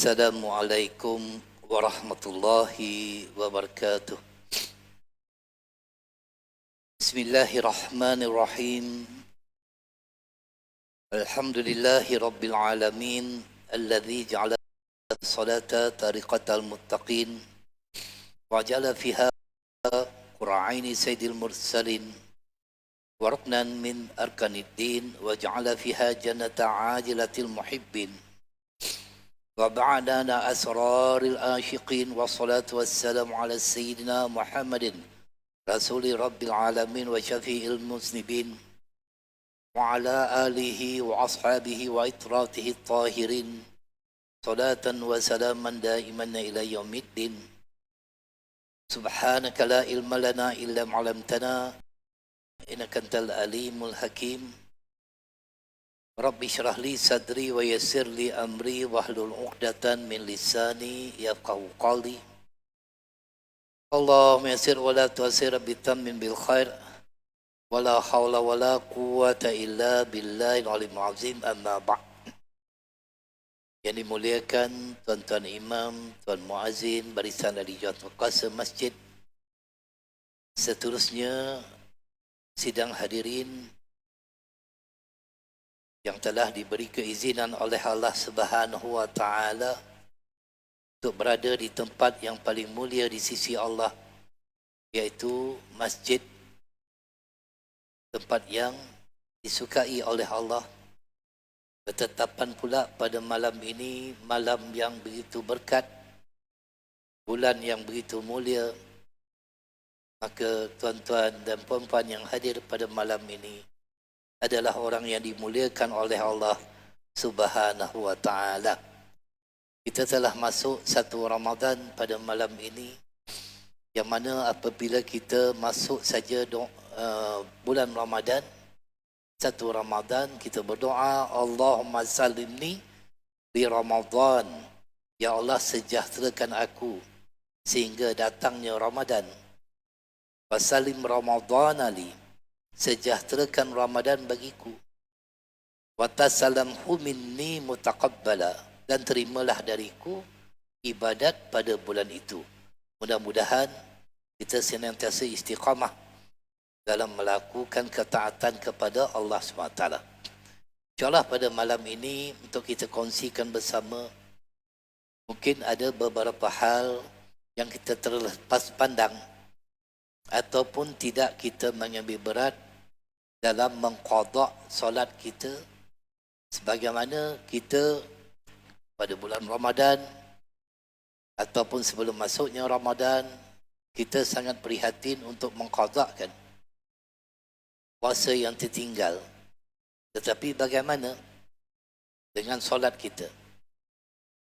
Assalamualaikum warahmatullahi wabarakatuh. Bismillahirrahmanirrahim. Alhamdulillahi rabbil alamin alladzi ja'ala as-salata tariqatal muttaqin wa ja'ala fiha qur'aini sayyidil mursalin wa ruknan min arkaniddin wa ja'ala fiha jannata ajilatil muhibbin wa ba'dana asraril ashiqin wa salatu wassalamu ala sayyidina Muhammadin rasuli rabbil alamin wa syafi'il musnibin wa ala alihi wa ashabihi wa itratihi tahirin salatan wa salaman daiman ila yaumiddin. Subhanaka la ilma lana illa ma'alamtana innaka antal alimul hakim. Rabbi syrah li sadri wa yassir li amri wahlul 'uqdatan min lisani yafqahu qawli. Allahumma yassir wa la tu'assir bitammin bil khair wa la hawla wa la quwwata illa billahil aliyyil azim. Amma ba'd. Yang dimuliakan tuan-tuan imam, tuan muazzin, barisan dari Jawatan Qasam Masjid, seterusnya sidang hadirin yang telah diberi keizinan oleh Allah Subhanahu wa taala untuk berada di tempat yang paling mulia di sisi Allah, yaitu masjid, tempat yang disukai oleh Allah. Ketetapan pula pada malam ini, malam yang begitu berkat, bulan yang begitu mulia, maka tuan-tuan dan puan-puan yang hadir pada malam ini adalah orang yang dimuliakan oleh Allah Subhanahu wa taala. Kita telah masuk satu Ramadan pada malam ini, yang mana apabila kita masuk saja bulan Ramadan, satu Ramadan, kita berdoa, Allahumma salimni di Ramadan. Ya Allah, sejahterakan aku sehingga datangnya Ramadan. Wasalim Ramadan ali, sejahterakan Ramadan bagiku. Watasalamhu minni mutaqabbala, dan terimalah dariku ibadat pada bulan itu. Mudah-mudahan kita senantiasa istiqamah dalam melakukan ketaatan kepada Allah SWT. InsyaAllah pada malam ini untuk kita kongsikan bersama, mungkin ada beberapa hal yang kita terlepas pandang ataupun tidak kita mengambil berat dalam mengqadha solat kita, sebagaimana kita pada bulan Ramadan ataupun sebelum masuknya Ramadan, kita sangat prihatin untuk mengqadhakan puasa yang tertinggal. Tetapi bagaimana dengan solat kita?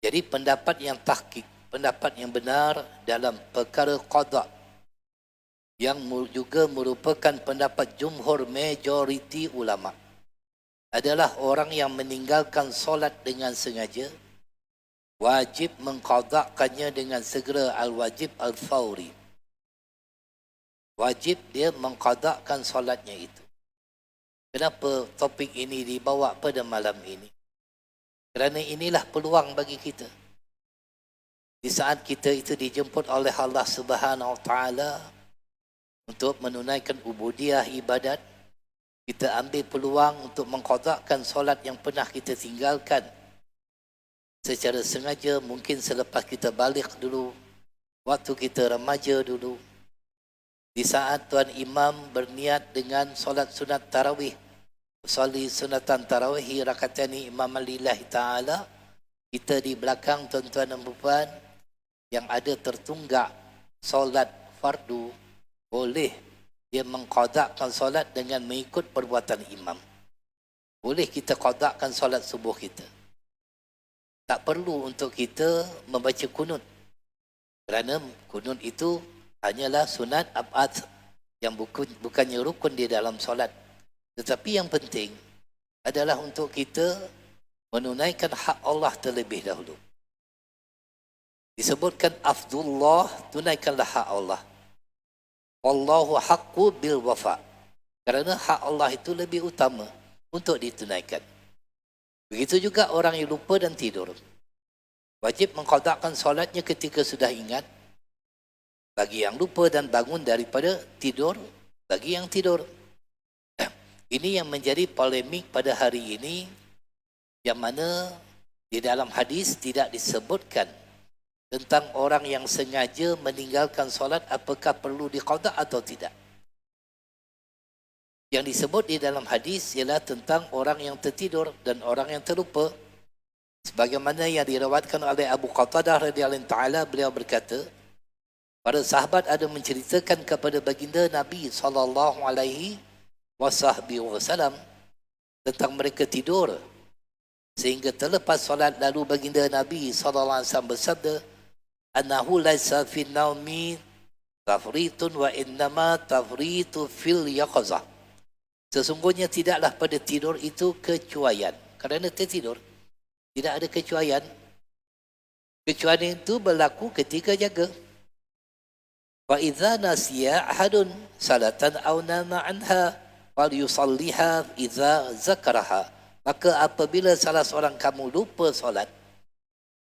Jadi pendapat yang tahqiq, pendapat yang benar dalam perkara qadha, yang juga merupakan pendapat jumhur majoriti ulama, adalah orang yang meninggalkan solat dengan sengaja wajib mengqadhakannya dengan segera, al-wajib al-fawri. Wajib dia mengqadhakan solatnya itu. Kenapa topik ini dibawa pada malam ini? Kerana inilah peluang bagi kita. Di saat kita itu dijemput oleh Allah Subhanahu wa taala untuk menunaikan ubudiyah ibadat, kita ambil peluang untuk mengqadhakan solat yang pernah kita tinggalkan secara sengaja, mungkin selepas kita balik dulu, waktu kita remaja dulu. Di saat tuan imam berniat dengan solat sunat tarawih, soli sunatan tarawih rakatani imam lillahi ta'ala, kita di belakang tuan-tuan dan puan yang ada tertunggak solat fardu, boleh dia mengqadhakan solat dengan mengikut perbuatan imam. Boleh kita qadhakan solat subuh kita. Tak perlu untuk kita membaca kunut, kerana kunut itu hanyalah sunat ab'ad yang bukannya rukun di dalam solat. Tetapi yang penting adalah untuk kita menunaikan hak Allah terlebih dahulu. Disebutkan afdullah, tunaikanlah hak Allah. Wallahu haqqu bil wafa. Kerana hak Allah itu lebih utama untuk ditunaikan. Begitu juga orang yang lupa dan tidur. Wajib mengqada'kan solatnya ketika sudah ingat, bagi yang lupa dan bangun daripada tidur, bagi yang tidur. Ini yang menjadi polemik pada hari ini, yang mana di dalam hadis tidak disebutkan tentang orang yang sengaja meninggalkan solat apakah perlu diqada' atau tidak. Yang disebut di dalam hadis ialah tentang orang yang tertidur dan orang yang terlupa. Sebagaimana yang diriwayatkan oleh Abu Qatadah radhiyallahu ta'ala, beliau berkata, para sahabat ada menceritakan kepada baginda Nabi SAW tentang mereka tidur sehingga terlepas solat, lalu baginda Nabi SAW bersabda, annahu laisa fi naumi tafritun wa innama tafritu fil yaqazah. Sesungguhnya tidaklah pada tidur itu kecuaian. Kerana tertidur tidak ada kecuaian. Kecuaian itu berlaku ketika jaga. Wa idza nasiya ahadun salatan aw nama anha falyusalliha idza zakaraha. Maka apabila salah seorang kamu lupa solat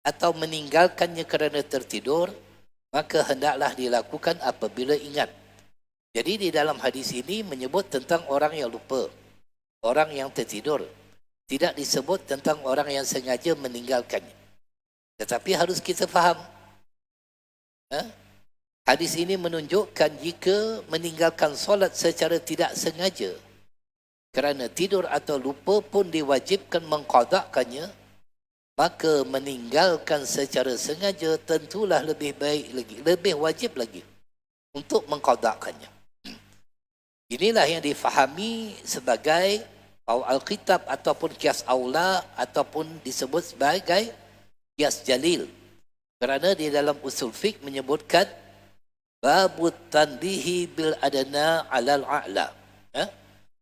atau meninggalkannya kerana tertidur, maka hendaklah dilakukan apabila ingat. Jadi di dalam hadis ini menyebut tentang orang yang lupa, orang yang tertidur. Tidak disebut tentang orang yang sengaja meninggalkannya. Tetapi harus kita faham, hadis ini menunjukkan jika meninggalkan solat secara tidak sengaja kerana tidur atau lupa pun diwajibkan mengqada'kannya, maka meninggalkan secara sengaja tentulah lebih baik lagi, lebih wajib lagi untuk mengqada'kannya. Inilah yang difahami sebagai al-kitab ataupun qiyas aula ataupun disebut sebagai qiyas jalil. Kerana di dalam usul fiqh menyebutkan babut tanbihi bil adana alal a'la.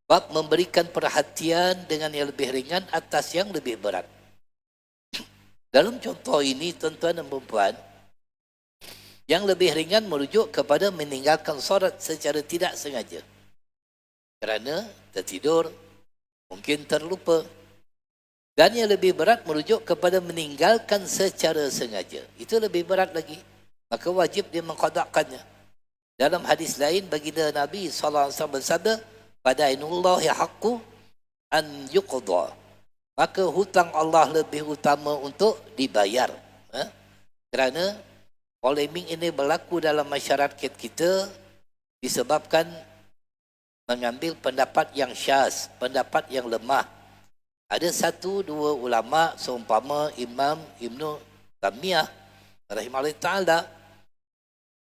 Bab memberikan perhatian dengan yang lebih ringan atas yang lebih berat. Dalam contoh ini, tuan-tuan dan puan, yang lebih ringan merujuk kepada meninggalkan solat secara tidak sengaja. Kerana tertidur, mungkin terlupa. Dan yang lebih berat merujuk kepada meninggalkan secara sengaja. Itu lebih berat lagi. Maka wajib dia mengqada'kannya. Dalam hadis lain, baginda Nabi SAW bersabda, Fadainullahi haqqu an yuqda. Maka hutang Allah lebih utama untuk dibayar. Kerana polemik ini berlaku dalam masyarakat kita disebabkan mengambil pendapat yang syaz, pendapat yang lemah. Ada satu dua ulama seumpama Imam Ibnu Taimiyah rahimahullah ta'ala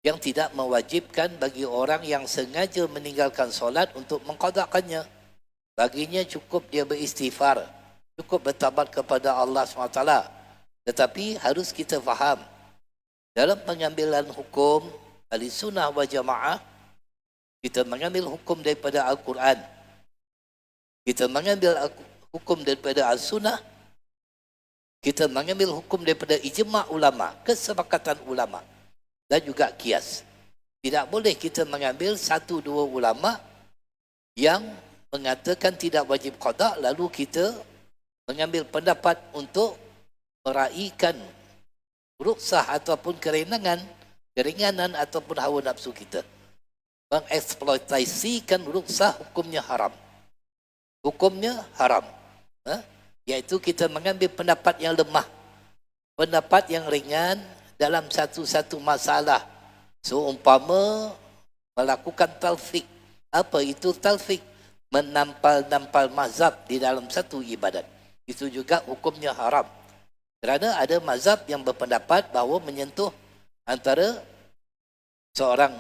yang tidak mewajibkan bagi orang yang sengaja meninggalkan solat untuk mengqada'kannya. Baginya cukup dia beristighfar, cukup bertaubat kepada Allah SWT. Tetapi harus kita faham, dalam pengambilan hukum ahli sunnah wal jamaah, kita mengambil hukum daripada Al-Quran, kita mengambil hukum daripada Al-Sunnah, kita mengambil hukum daripada ijma' ulama', kesepakatan ulama' dan juga kias. Tidak boleh kita mengambil satu dua ulama' yang mengatakan tidak wajib qada', lalu kita mengambil pendapat untuk meraihkan rukhsah ataupun keringanan ataupun hawa nafsu kita. Mengeksploitasikan rukhsah, hukumnya haram. Hukumnya haram. Iaitu kita mengambil pendapat yang lemah, pendapat yang ringan dalam satu-satu masalah. Seumpama melakukan talfiq. Apa itu talfiq? Menampal-nampal mazhab di dalam satu ibadat. Itu juga hukumnya haram. Kerana ada mazhab yang berpendapat bahawa menyentuh antara seorang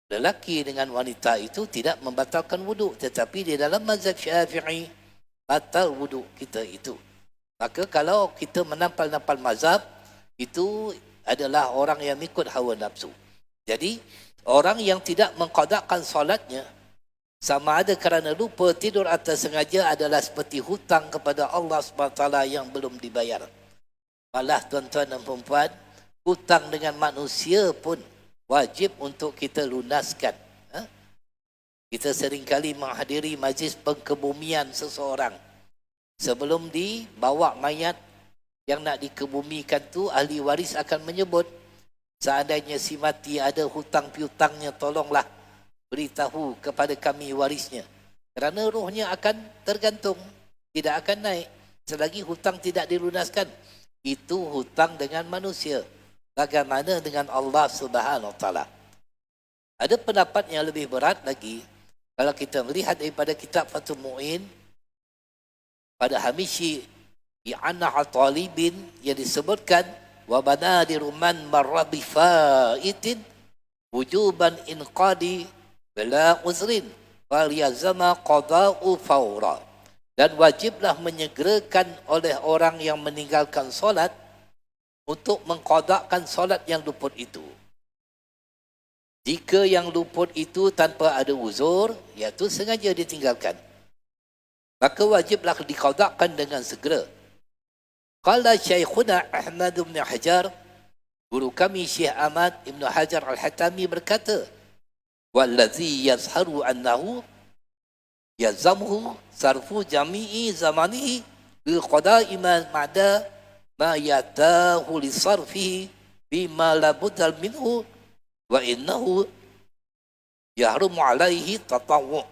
lelaki dengan wanita itu tidak membatalkan wuduk. Tetapi di dalam mazhab Syafi'i, batal wuduk kita itu. Maka kalau kita menampal-nampal mazhab, itu adalah orang yang ikut hawa nafsu. Jadi, orang yang tidak mengqada'kan solatnya, sama ada kerana lupa, tidur atau sengaja, adalah seperti hutang kepada Allah SWT yang belum dibayar. Malah tuan-tuan dan perempuan, hutang dengan manusia pun wajib untuk kita lunaskan. Kita seringkali menghadiri majlis pengkebumian seseorang. Sebelum dibawa mayat yang nak dikebumikan tu, ahli waris akan menyebut, seandainya si mati ada hutang piutangnya, tolonglah beritahu kepada kami warisnya. Kerana rohnya akan tergantung, tidak akan naik selagi hutang tidak dilunaskan. Itu hutang dengan manusia. Bagaimana dengan Allah Subhanahu Wa Taala? Ada pendapat yang lebih berat lagi. Kalau kita melihat daripada kitab Fathul Mu'in pada Hamishi I'anah al-Talibin yang disebutkan wa banadiru man marra bi fa'itin wujuban inqadi bila uzrin wal yazama qada'u fawra. Dan wajiblah menyegerakan oleh orang yang meninggalkan solat untuk mengqada'kan solat yang luput itu. Jika yang luput itu tanpa ada uzur, iaitu sengaja ditinggalkan, maka wajiblah diqada'kan dengan segera. Qala Syekhuna Ahmad bin Hajar, guru kami Syekh Ahmad bin Hajar Al-Hatami berkata, wallazi yazharu annahu yazamuhu sarfu jami'i zamanihi bil qada'i ma ma'da ma yatahu li sarfihi bima la budal minhu wa innahu yahrumu alaihi tatawwu'.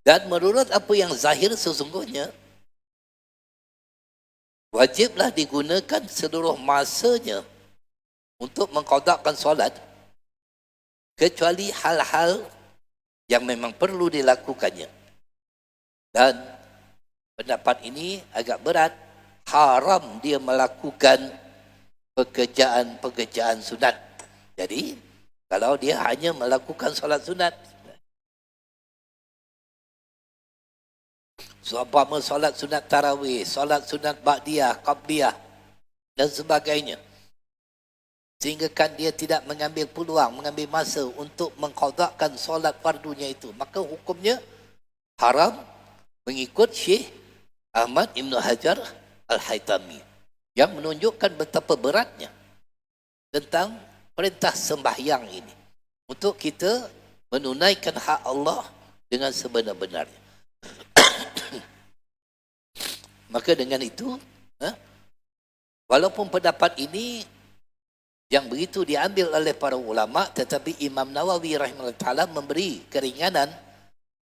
Dan menurut apa yang zahir sesungguhnya, wajiblah digunakan seluruh masanya untuk mengqada'kan solat, kecuali hal-hal yang memang perlu dilakukannya. Dan pendapat ini agak berat, haram dia melakukan pekerjaan-pekerjaan sunat. Jadi kalau dia hanya melakukan solat sunat, seumpama solat sunat tarawih, solat sunat ba'diyah, qabliyah dan sebagainya, sehingga kan dia tidak mengambil peluang, mengambil masa untuk mengqada'kan solat fardunya itu, maka hukumnya haram mengikut Syekh Ahmad Ibn Hajar Al-Haytami, yang menunjukkan betapa beratnya tentang perintah sembahyang ini, untuk kita menunaikan hak Allah dengan sebenar-benarnya. Maka dengan itu, walaupun pendapat ini yang begitu diambil oleh para ulama, tetapi Imam Nawawi rahimahullah ta'ala memberi keringanan,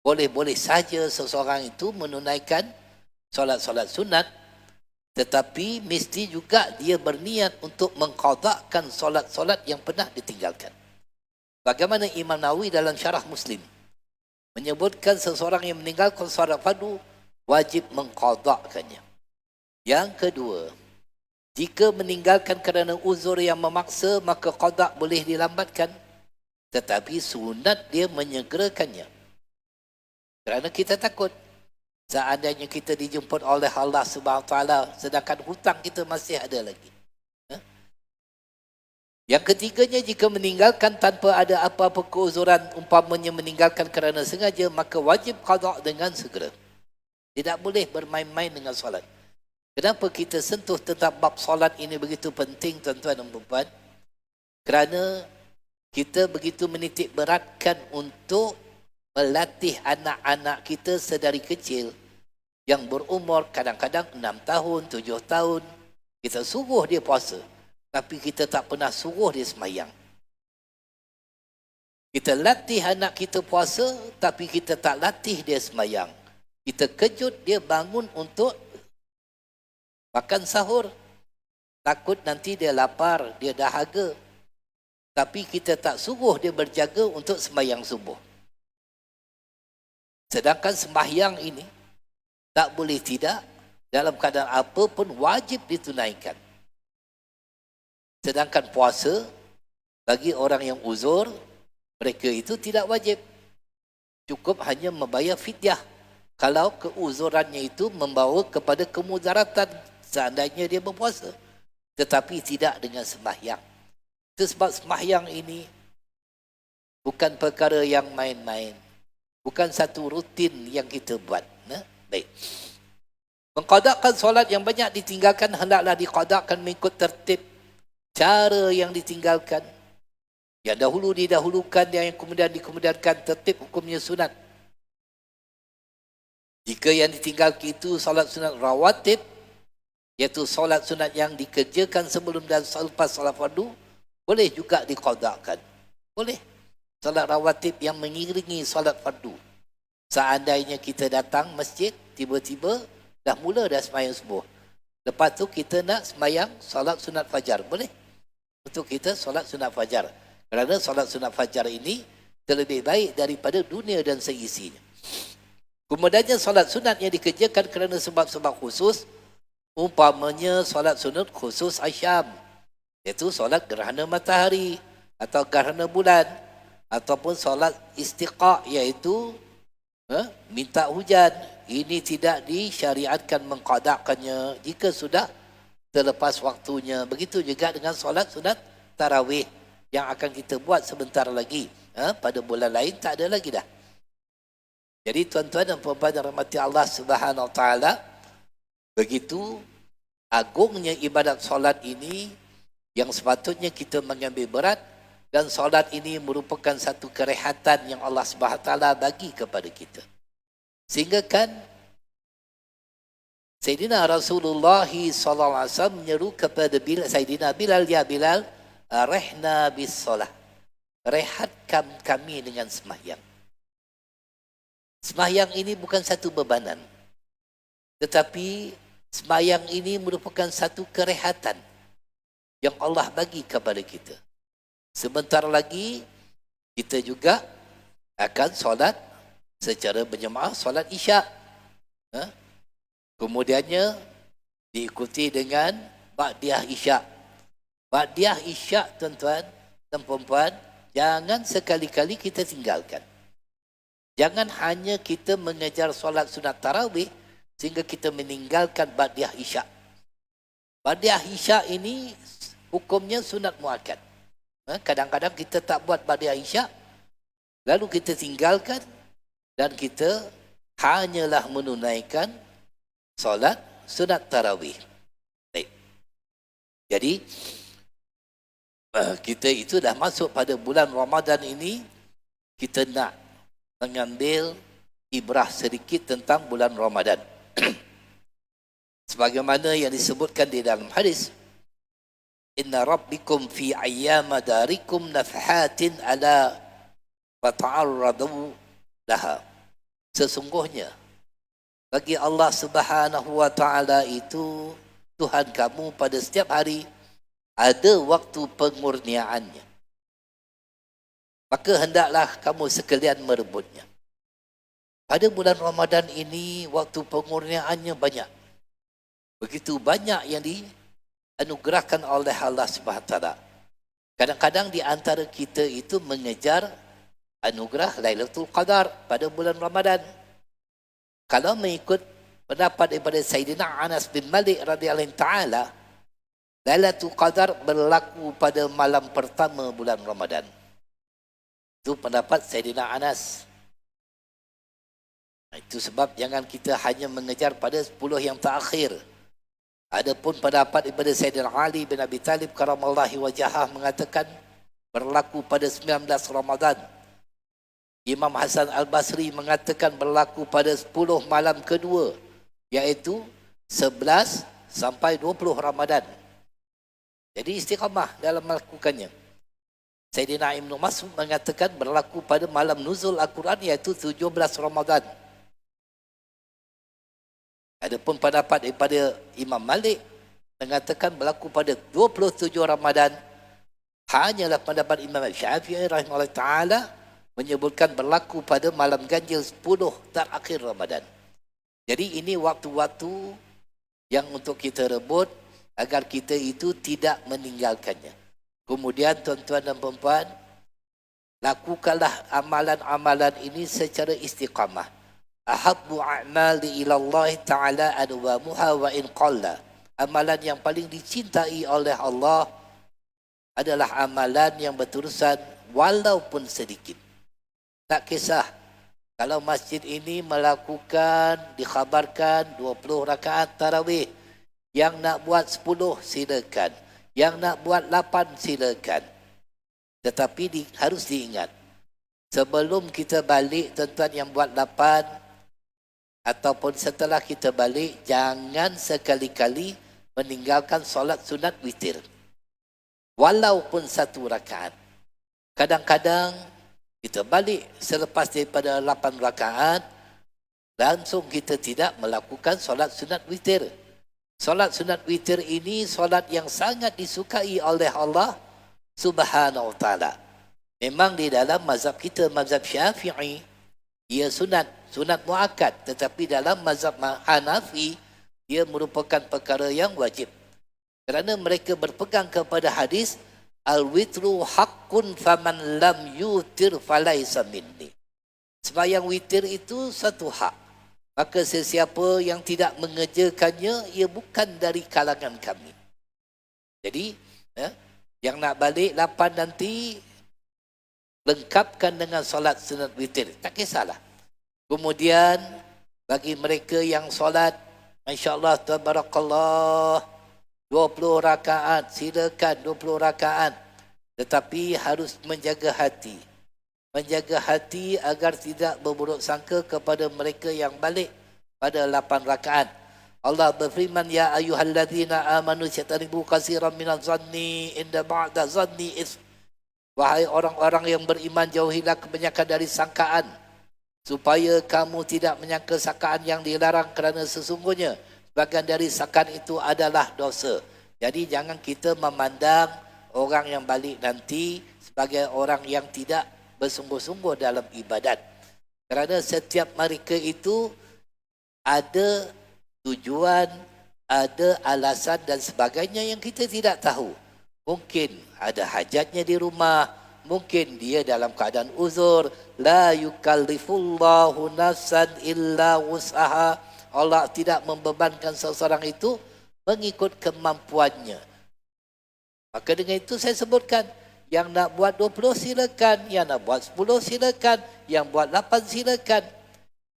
boleh-boleh saja seseorang itu menunaikan solat-solat sunat, tetapi mesti juga dia berniat untuk mengqada'kan solat-solat yang pernah ditinggalkan. Bagaimana Imam Nawawi dalam Syarah Muslim menyebutkan seseorang yang meninggalkan solat fardu wajib mengqada'kannya. Yang kedua, jika meninggalkan kerana uzur yang memaksa, maka qada' boleh dilambatkan, tetapi sunat dia menyegerakannya. Kerana kita takut seandainya kita dijemput oleh Allah Subhanahu Wa Taala sedangkan hutang kita masih ada lagi. Yang ketiganya, jika meninggalkan tanpa ada apa-apa keuzuran, umpamanya meninggalkan kerana sengaja, maka wajib qada' dengan segera. Tidak boleh bermain-main dengan solat. Kenapa kita sentuh tentang bab solat ini begitu penting, tuan-tuan dan puan-puan? Kerana kita begitu menitik beratkan untuk melatih anak-anak kita sedari kecil yang berumur kadang-kadang 6 tahun, 7 tahun. Kita suruh dia puasa, tapi kita tak pernah suruh dia sembahyang. Kita latih anak kita puasa, tapi kita tak latih dia sembahyang. Kita kejut dia bangun untuk makan sahur, takut nanti dia lapar, dia dahaga, tapi kita tak suruh dia berjaga untuk sembahyang subuh. Sedangkan sembahyang ini tak boleh tidak, dalam keadaan apa pun wajib ditunaikan. Sedangkan puasa bagi orang yang uzur, mereka itu tidak wajib, cukup hanya membayar fidyah kalau keuzurannya itu membawa kepada kemudaratan seandainya dia berpuasa, tetapi tidak dengan sembahyang. Itu sebab sembahyang ini bukan perkara yang main-main, bukan satu rutin yang kita buat. Baik. Mengqada'kan solat yang banyak ditinggalkan hendaklah diqada'kan mengikut tertib cara yang ditinggalkan. Yang dahulu didahulukan, yang kemudian dikemudiankan, tertib hukumnya sunat. Jika yang ditinggalkan itu solat sunat rawatib, iaitu solat sunat yang dikerjakan sebelum dan selepas solat fardu, boleh juga diqadakan. Boleh. Solat rawatib yang mengiringi solat fardu. Seandainya kita datang masjid, tiba-tiba dah mula dah sembahyang subuh. Lepas tu kita nak sembahyang solat sunat fajar. Boleh. Untuk kita solat sunat fajar. Kerana solat sunat fajar ini terlebih baik daripada dunia dan seisinya. Kemudiannya solat sunat yang dikerjakan kerana sebab-sebab khusus, umpamanya solat sunat khusus Asyam, iaitu solat gerhana matahari atau gerhana bulan, ataupun solat istiqa, iaitu minta hujan. Ini tidak disyariatkan mengqadakannya jika sudah terlepas waktunya. Begitu juga dengan solat sunat tarawih yang akan kita buat sebentar lagi. Pada bulan lain tak ada lagi dah. Jadi tuan-tuan dan puan-puan yang rahmati Allah Subhanahu Wa Taala, begitu agungnya ibadat solat ini yang sepatutnya kita mengambil berat, dan solat ini merupakan satu kerehatan yang Allah Subhanahu Wa Taala bagi kepada kita. Sehingga kan Sayyidina Rasulullah sallallahu alaihi wasallam menyeru kepada Sayyidina Bilal, ya Bilal, rehna bis solah. Rehatkan kami dengan sembahyang. Sembahyang ini bukan satu bebanan, tetapi sembahyang ini merupakan satu kerehatan yang Allah bagi kepada kita. Sebentar lagi kita juga akan solat secara berjemaah, solat isyak. Kemudiannya diikuti dengan ba'diyah isyak. Ba'diyah isyak, tuan-tuan dan puan-puan, jangan sekali-kali kita tinggalkan. Jangan hanya kita mengejar solat sunat tarawih sehingga kita meninggalkan ba'diyah isyak. Ba'diyah isyak ini hukumnya sunat muakkad. Kadang-kadang kita tak buat ba'diyah isyak, lalu kita tinggalkan dan kita hanyalah menunaikan solat sunat tarawih. Baik. Jadi kita itu dah masuk pada bulan Ramadan ini, kita nak mengambil ibrah sedikit tentang bulan Ramadan. Sebagaimana yang disebutkan di dalam hadis, inna rabbikum fi ayyama darikum nafhatin ala fata'arradu laha. Sesungguhnya bagi Allah Subhanahu Wa Taala itu, Tuhan kamu pada setiap hari ada waktu pengurniaannya. Maka hendaklah kamu sekalian merebutnya. Pada bulan Ramadan ini, waktu pengurniaannya banyak. Begitu banyak yang dianugerahkan oleh Allah SWT. Kadang-kadang di antara kita itu mengejar anugerah Lailatul Qadar pada bulan Ramadan. Kalau mengikut pendapat daripada Sayyidina Anas bin Malik radhiyallahu ta'ala, Lailatul Qadar berlaku pada malam pertama bulan Ramadan. Itu pendapat Sayyidina Anas. Itu sebab jangan kita hanya mengejar pada 10 yang terakhir. Adapun pendapat daripada Sayyidina Ali bin Abi Talib karamallahu wajhah mengatakan berlaku pada 19 Ramadan. Imam Hasan Al-Basri mengatakan berlaku pada 10 malam kedua, iaitu 11 sampai 20 Ramadan. Jadi istiqamah dalam melakukannya. Sayyidina Ibn Mas'ud mengatakan berlaku pada malam nuzul Al-Quran, iaitu 17 Ramadan. Adapun pendapat daripada Imam Malik mengatakan berlaku pada 27 Ramadan. Hanyalah pendapat Imam Syafi'i rahimahullah ta'ala menyebutkan berlaku pada malam ganjil 10 terakhir Ramadan. Jadi ini waktu-waktu yang untuk kita rebut agar kita itu tidak meninggalkannya. Kemudian tuan-tuan dan puan-puan, lakukanlah amalan-amalan ini secara istiqamah. Ahabbu a'mali ilallah ta'ala adwamuha wa in qalla. Amalan yang paling dicintai oleh Allah adalah amalan yang berterusan walaupun sedikit. Tak kisah kalau masjid ini melakukan, dikhabarkan 20 rakaat tarawih. Yang nak buat 10 silakan. Yang nak buat 8 silakan. Tetapi harus diingat, sebelum kita balik, tuan-tuan yang buat 8 ataupun setelah kita balik, jangan sekali-kali meninggalkan solat sunat witir. Walaupun 1 rakaat. Kadang-kadang kita balik selepas daripada 8 rakaat, langsung kita tidak melakukan solat sunat witir. Solat sunat witir ini solat yang sangat disukai oleh Allah Subhanahu wa ta'ala. Memang di dalam mazhab kita, mazhab Syafi'i, ia sunat muakkad, tetapi dalam mazhab Hanafi ia merupakan perkara yang wajib. Kerana mereka berpegang kepada hadis al-witru haqqun faman lam yutir falaisa minni. Sembahyang witir itu satu hak. Maka sesiapa yang tidak mengerjakannya, ia bukan dari kalangan kami. Jadi, yang nak balik 8 nanti, lengkapkan dengan solat sunat witir. Tak kisahlah. Kemudian, bagi mereka yang solat, Masya Allah, tabarakallah, 20 rakaat, silakan 20 rakaat. Tetapi harus menjaga hati. Menjaga hati agar tidak berburuk sangka kepada mereka yang balik pada 8 rakaat. Allah berfirman, Ya ayuhalladzina amanu syatanibu kasiran minaz zanni inda ba'da zanni is. Wahai orang-orang yang beriman, jauhilah kebanyakan dari sangkaan, supaya kamu tidak menyangka sangkaan yang dilarang, kerana sesungguhnya sebagian dari sangkaan itu adalah dosa. Jadi jangan kita memandang orang yang balik nanti sebagai orang yang tidak bersungguh-sungguh dalam ibadat. Kerana setiap mereka itu ada tujuan, ada alasan dan sebagainya yang kita tidak tahu. Mungkin ada hajatnya di rumah, mungkin dia dalam keadaan uzur. La yukallifullahu nafsan illa wus'aha. Allah tidak membebankan seseorang itu mengikut kemampuannya. Maka dengan itu saya sebutkan, yang nak buat 20 silakan, yang nak buat 10 silakan, yang buat 8 silakan.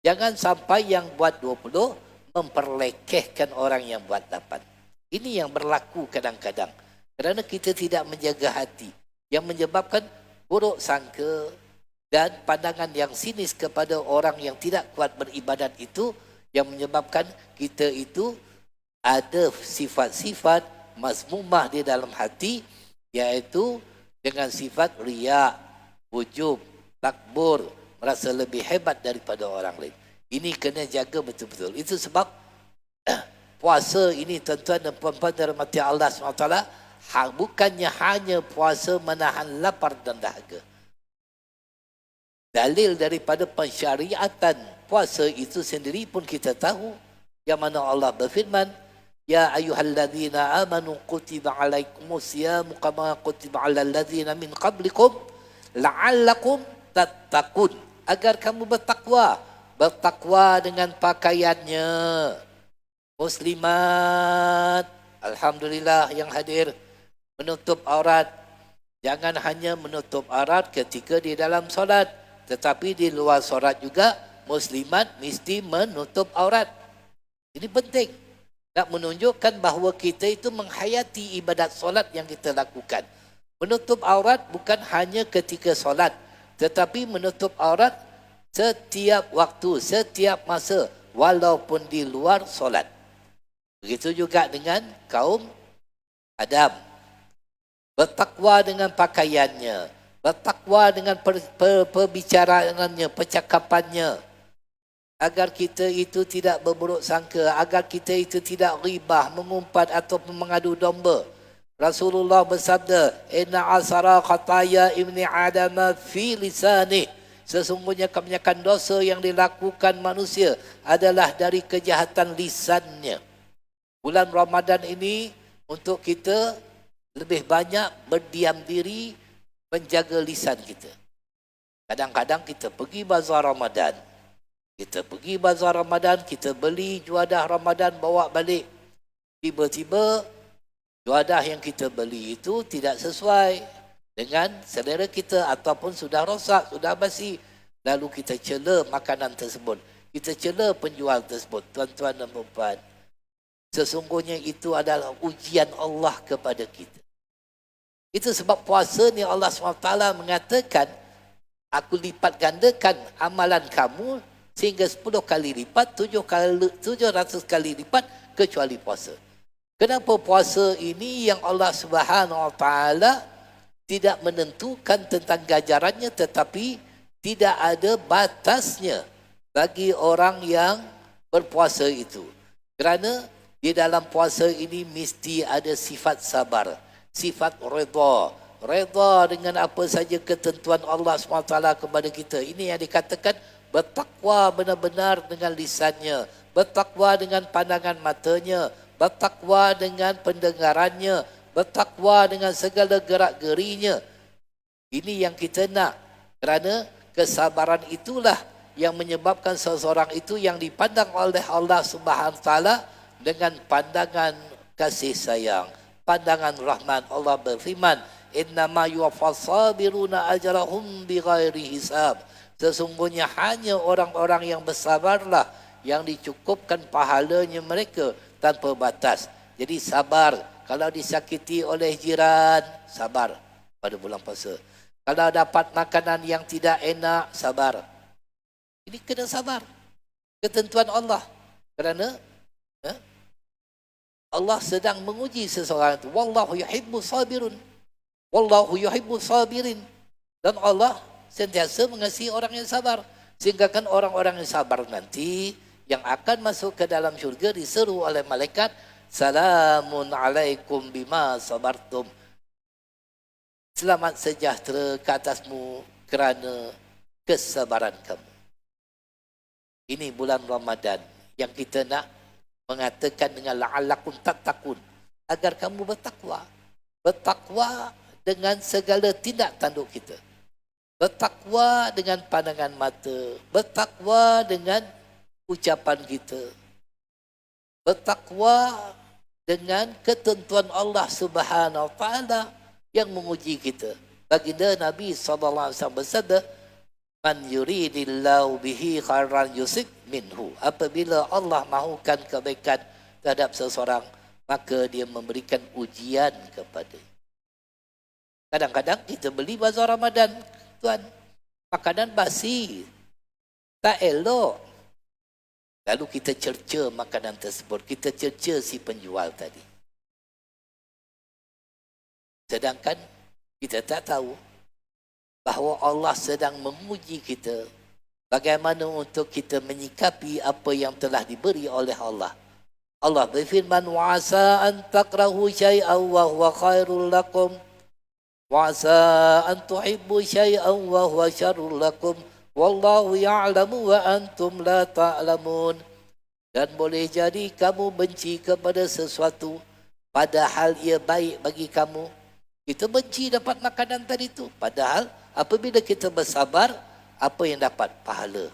Jangan sampai yang buat 20 memperlekehkan orang yang buat 8. Ini yang berlaku kadang-kadang. Kerana kita tidak menjaga hati, yang menyebabkan buruk sangka dan pandangan yang sinis kepada orang yang tidak kuat beribadat itu, yang menyebabkan kita itu ada sifat-sifat mazmumah di dalam hati, iaitu dengan sifat riya, ujub, takbur, merasa lebih hebat daripada orang lain. Ini kena jaga betul-betul. Itu sebab puasa ini, tuan-tuan dan puan-puan dirahmati Allah SWT, bukannya hanya puasa menahan lapar dan dahaga. Dalil daripada pensyariatan puasa itu sendiri pun kita tahu, yang mana Allah berfirman, Ya ayyuhalladzina amanu kutiba alaikumus siyamu kama kutiba alal ladzina min qablikum la'allakum tattaqun. Agar kamu bertakwa. Bertakwa dengan pakaiannya. Muslimat, alhamdulillah yang hadir, menutup aurat. Jangan hanya menutup aurat ketika di dalam solat, tetapi di luar solat juga muslimat mesti menutup aurat. Ini penting. Nak menunjukkan bahawa kita itu menghayati ibadat solat yang kita lakukan. Menutup aurat bukan hanya ketika solat, tetapi menutup aurat setiap waktu, setiap masa, walaupun di luar solat. Begitu juga dengan kaum Adam. Bertakwa dengan pakaiannya, bertakwa dengan perbicaraannya, percakapannya, agar kita itu tidak berburuk sangka, agar kita itu tidak ghibah, mengumpat ataupun mengadu domba. Rasulullah bersabda, Inna asara khataya ibni adama fi lisanih. Sesungguhnya kebanyakan dosa yang dilakukan manusia adalah dari kejahatan lisannya. Bulan Ramadan ini untuk kita lebih banyak berdiam diri, menjaga lisan kita. Kadang-kadang kita pergi bazar Ramadan. Kita pergi bazar Ramadan, kita beli juadah Ramadan, bawa balik. Tiba-tiba juadah yang kita beli itu tidak sesuai dengan selera kita ataupun sudah rosak, sudah basi. Lalu kita cela makanan tersebut. Kita cela penjual tersebut. Tuan-tuan dan puan-puan, sesungguhnya itu adalah ujian Allah kepada kita. Itu sebab puasa ni Allah SWT mengatakan, aku lipat gandakan amalan kamu sehingga 10 kali lipat, 700 kali lipat kecuali puasa. Kenapa puasa ini yang Allah Subhanahu Wa Taala tidak menentukan tentang ganjarannya, tetapi tidak ada batasnya bagi orang yang berpuasa itu. Kerana di dalam puasa ini mesti ada sifat sabar, sifat redha. Redha dengan apa saja ketentuan Allah SWT kepada kita. Ini yang dikatakan bertakwa benar-benar dengan lisannya, bertakwa dengan pandangan matanya, bertakwa dengan pendengarannya, bertakwa dengan segala gerak-gerinya. Ini yang kita nak. Kerana kesabaran itulah yang menyebabkan seseorang itu yang dipandang oleh Allah Subhanahu Wa Taala dengan pandangan kasih sayang, pandangan rahman. Allah berfirman, innama yuwaffas sabiruna ajrahum bighairi hisab. Sesungguhnya hanya orang-orang yang bersabarlah yang dicukupkan pahalanya mereka tanpa batas. Jadi sabar. Kalau disakiti oleh jiran, sabar pada bulan puasa. Kalau dapat makanan yang tidak enak, sabar. Ini kena sabar. Ketentuan Allah. Kerana Allah sedang menguji seseorang itu. Wallahu yuhibbu sabirun. Wallahu yuhibbu sabirin. Dan Allah sentiasa mengasihi orang yang sabar. Sehingga kan orang-orang yang sabar nanti yang akan masuk ke dalam syurga diseru oleh malaikat, salamun alaikum bima sabartum. Selamat sejahtera ke atasmu kerana kesabaran kamu. Ini bulan Ramadan yang kita nak mengatakan dengan la'allakum tattaqun, agar kamu bertakwa. Bertakwa dengan segala tindak tanduk kita. Bertakwa dengan pandangan mata, bertakwa dengan ucapan kita. Bertakwa dengan ketentuan Allah Subhanahu Wa Taala yang menguji kita. Baginda Nabi SAW bersabda, man yuridillahu bihi khairan yusib minhu. Apabila Allah mahukan kebaikan terhadap seseorang, maka dia memberikan ujian kepada. Kadang-kadang kita beli bazar Ramadan, tuan, makanan basi, tak elok. Lalu kita cerca makanan tersebut, kita cerca si penjual tadi. Sedangkan kita tak tahu bahawa Allah sedang menguji kita bagaimana untuk kita menyikapi apa yang telah diberi oleh Allah. Allah berfirman, wa asa an takrahu syai'an wa huwa khairul lakum wa asa an tuhibbu syai'an wa huwa syarrul lakum wallahu ya'lamu wa antum la ta'lamun. Dan boleh jadi kamu benci kepada sesuatu padahal ia baik bagi kamu. Kita benci dapat makanan tadi tu, padahal apabila kita bersabar, apa yang dapat? Pahala.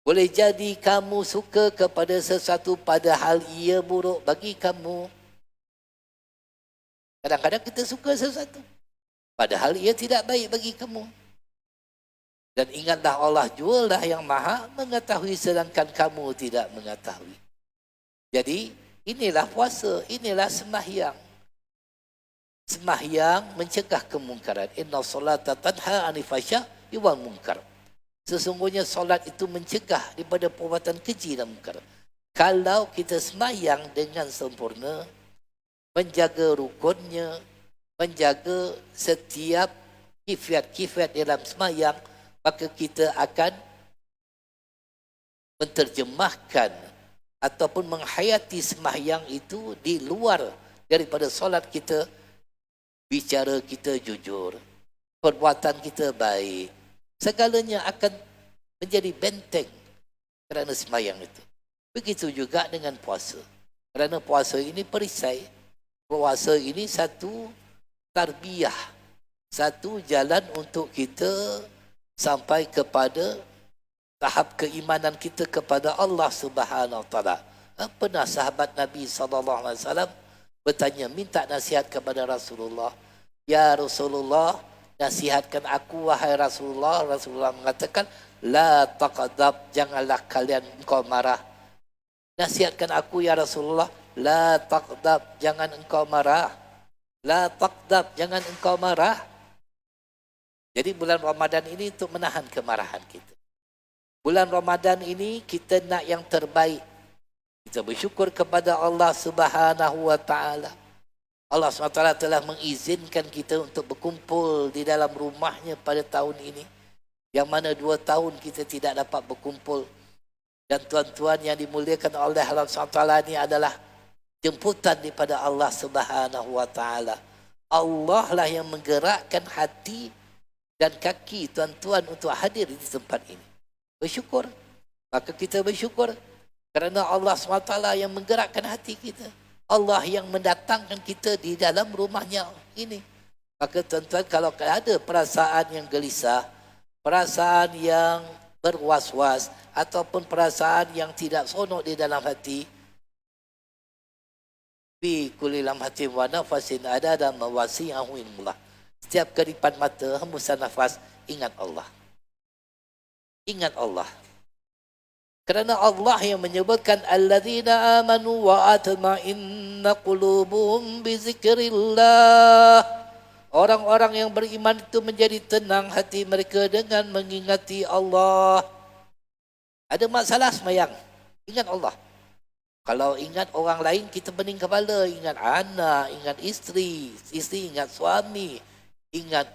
Boleh jadi kamu suka kepada sesuatu padahal ia buruk bagi kamu. Kadang-kadang kita suka sesuatu padahal ia tidak baik bagi kamu. Dan ingatlah Allah jualah yang maha mengetahui sedangkan kamu tidak mengetahui. Jadi inilah puasa, inilah sembahyang. Sembahyang mencegah kemungkaran. Inna solata tanha anil fahsya'i wal munkar. Sesungguhnya solat itu mencegah daripada perbuatan keji dan munkar. Kalau kita sembahyang dengan sempurna, menjaga rukunnya, menjaga setiap kifiat-kifiat dalam sembahyang, maka kita akan menterjemahkan ataupun menghayati sembahyang itu di luar daripada solat kita. Bicara kita jujur, perbuatan kita baik, segalanya akan menjadi benteng kerana sembahyang itu. Begitu juga dengan puasa. Kerana puasa ini perisai. Puasa ini satu tarbiyah, satu jalan untuk kita sampai kepada tahap keimanan kita kepada Allah Subhanahu Wa Taala. Pernah sahabat Nabi SAW bertanya, minta nasihat kepada Rasulullah. Ya Rasulullah, nasihatkan aku wahai Rasulullah. Rasulullah mengatakan, la taqdab, janganlah kalian engkau marah. Nasihatkan aku ya Rasulullah, la taqdab, jangan engkau marah. La taqdab, jangan engkau marah. Jadi bulan Ramadan ini untuk menahan kemarahan kita. Bulan Ramadan ini kita nak yang terbaik. Kita bersyukur kepada Allah Subhanahu wa taala. Allah SWT telah mengizinkan kita untuk berkumpul di dalam rumahnya pada tahun ini. Yang mana 2 tahun kita tidak dapat berkumpul. Dan tuan-tuan yang dimuliakan oleh Allah SWT ini adalah jemputan daripada Allah Subhanahu wa taala. Allah lah yang menggerakkan hati dan kaki tuan-tuan untuk hadir di tempat ini. Bersyukur. Maka kita bersyukur kerana Allah SWT yang menggerakkan hati kita. Allah yang mendatangkan kita di dalam rumahnya ini. Maka tuan-tuan, kalau ada perasaan yang gelisah, perasaan yang berwas-was, ataupun perasaan yang tidak sonok di dalam hati, fi kulli lamhatin wa nafasin adada mawasi'ahu ilmullah. Setiap kedipan mata, hembusan nafas, ingat Allah. Ingat Allah. Kerana Allah yang menyebutkan alladzina amanu wa atma'inna qulubuhum bi zikrillah. Orang-orang yang beriman itu menjadi tenang hati mereka dengan mengingati Allah. Ada masalah semayang, ingat Allah. Kalau ingat orang lain kita bening kepala, ingat anak, ingat isteri, isteri ingat suami, ingat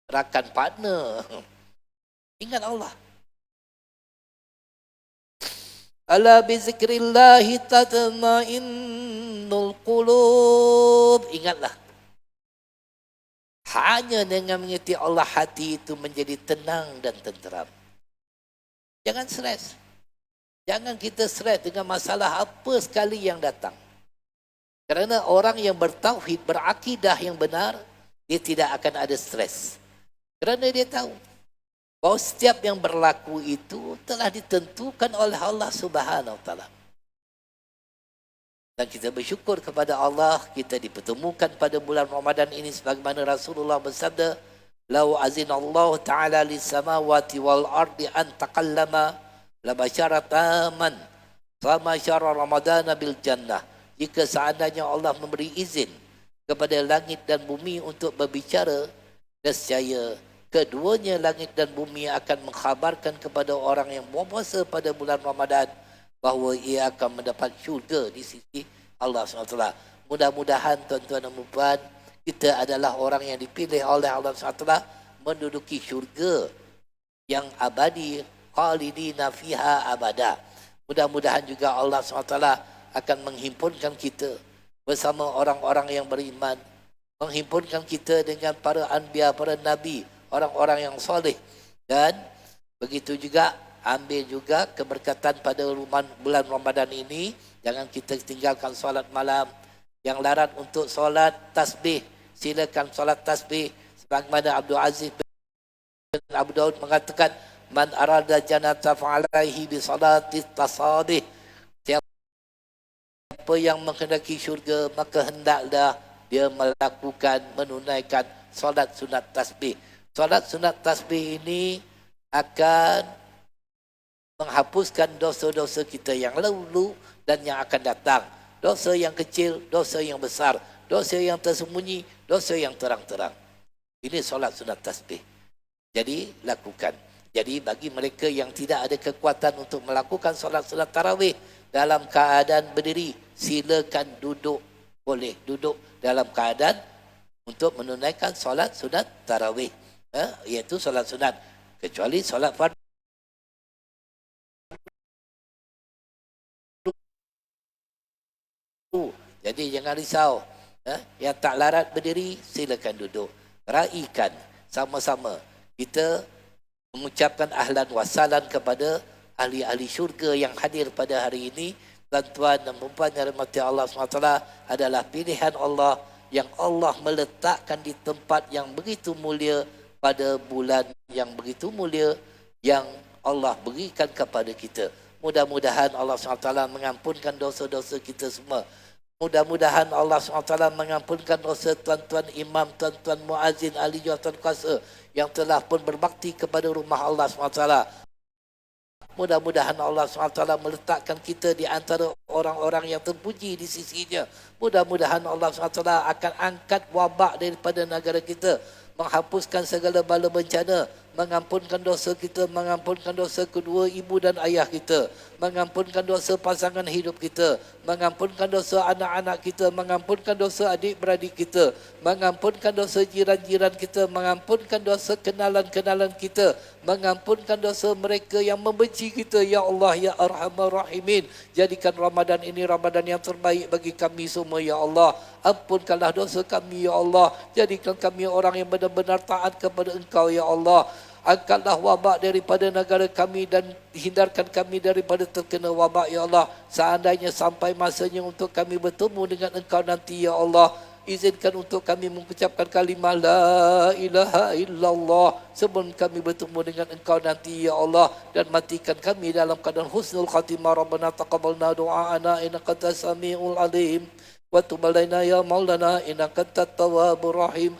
rakan partner. Ingat Allah. Ala bi zikrillahi tatma'innul qulub. Ingatlah. Hanya dengan mengingati Allah hati itu menjadi tenang dan tenteram. Jangan stres. Jangan kita stres dengan masalah apa sekali yang datang. Kerana orang yang bertauhid, berakidah yang benar, dia tidak akan ada stres. Kerana dia tahu bahawa setiap yang berlaku itu telah ditentukan oleh Allah Subhanahu wa taala. Dan kita bersyukur kepada Allah, kita dipertemukan pada bulan Ramadan ini sebagaimana Rasulullah bersabda, "Lau azinallahu ta'ala lis samawati wal ardi an taqallama la basyarataman sama syara Ramadan bil jannah." Jika seandainya Allah memberi izin kepada langit dan bumi untuk berbicara, nescaya keduanya langit dan bumi akan mengkhabarkan kepada orang yang berpuasa pada bulan Ramadan bahawa ia akan mendapat syurga di sisi Allah SWT. Mudah-mudahan tuan-tuan dan puan, kita adalah orang yang dipilih oleh Allah SWT menduduki syurga yang abadi, khalidina fiha abada. Mudah-mudahan juga Allah SWT akan menghimpunkan kita bersama orang-orang yang beriman, menghimpunkan kita dengan para anbiya, para nabi, orang-orang yang soleh. Dan begitu juga ambil juga keberkatan pada bulan Ramadan ini. Jangan kita tinggalkan solat malam. Yang larat untuk solat tasbih, silakan solat tasbih. Sebagaimana Abdul Aziz bin Abu Daud mengatakan, man arada jannata fa'alaihi bi salati tasabih. Siapa yang menghendaki syurga, maka hendaklah dia melakukan, menunaikan solat sunat tasbih. Solat sunat tasbih ini akan menghapuskan dosa-dosa kita yang lalu dan yang akan datang. Dosa yang kecil, dosa yang besar, dosa yang tersembunyi, dosa yang terang-terang. Ini solat sunat tasbih. Jadi lakukan. Jadi bagi mereka yang tidak ada kekuatan untuk melakukan solat sunat tarawih dalam keadaan berdiri, silakan duduk. Boleh duduk dalam keadaan untuk menunaikan solat sunat tarawih. Iaitu solat sunat. Kecuali solat fardu. Jadi jangan risau. Yang tak larat berdiri, silakan duduk. Raikan sama-sama. Kita mengucapkan ahlan wa sahlan kepada ahli-ahli syurga yang hadir pada hari ini. Tuan-tuan dan puan yang dirahmati Allah SWT adalah pilihan Allah yang Allah meletakkan di tempat yang begitu mulia pada bulan yang begitu mulia yang Allah berikan kepada kita. Mudah-mudahan Allah SWT mengampunkan dosa-dosa kita semua. Mudah-mudahan Allah SWT mengampunkan dosa tuan-tuan imam, tuan-tuan muazzin, ahli jawatan kuasa yang telah pun berbakti kepada rumah Allah SWT. Mudah-mudahan Allah SWT meletakkan kita di antara orang-orang yang terpuji di sisinya. Mudah-mudahan Allah SWT akan angkat wabak daripada negara kita, menghapuskan segala bala bencana, mengampunkan dosa kita, mengampunkan dosa kedua ibu dan ayah kita, mengampunkan dosa pasangan hidup kita, mengampunkan dosa anak-anak kita, mengampunkan dosa adik-beradik kita, mengampunkan dosa jiran-jiran kita, mengampunkan dosa kenalan-kenalan kita, mengampunkan dosa mereka yang membenci kita, ya Allah ya Arhamar Rahimin. Jadikan Ramadan ini Ramadan yang terbaik bagi kami semua, ya Allah. Ampunkanlah dosa kami, ya Allah. Jadikan kami orang yang benar-benar taat kepada Engkau, ya Allah. Angkatlah wabak daripada negara kami dan hindarkan kami daripada terkena wabak, ya Allah. Seandainya sampai masanya untuk kami bertemu dengan Engkau nanti, ya Allah, izinkan untuk kami mengucapkan kalimah la ilaha illallah sebelum kami bertemu dengan Engkau nanti, ya Allah. Dan matikan kami dalam keadaan husnul khatimah. Rabbana taqabbalna du'aana innaka antas samiul alim wa tub alaina ya maulana innaka antat tawwabur rahim.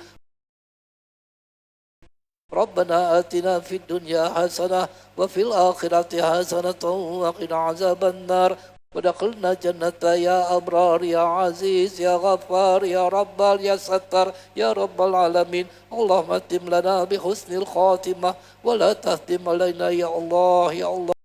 ربنا آتنا في الدنيا حسنة وفي الآخرة حسنة وقنا عذاب النار ودخلنا جنة يا أبرار يا عزيز يا غفار يا رب يا ستار يا رب العالمين. اللهم اتم لنا بحسن الخاتمة ولا تختم علينا يا الله يا الله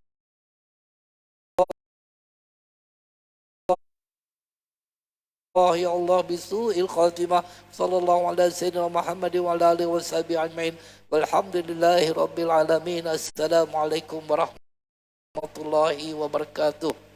يا الله بسوء الخاتمة. صلى الله على سيدنا محمد وعلى آله وصحبه أجمعين والحمد لله رب العالمين. السلام عليكم ورحمة الله وبركاته.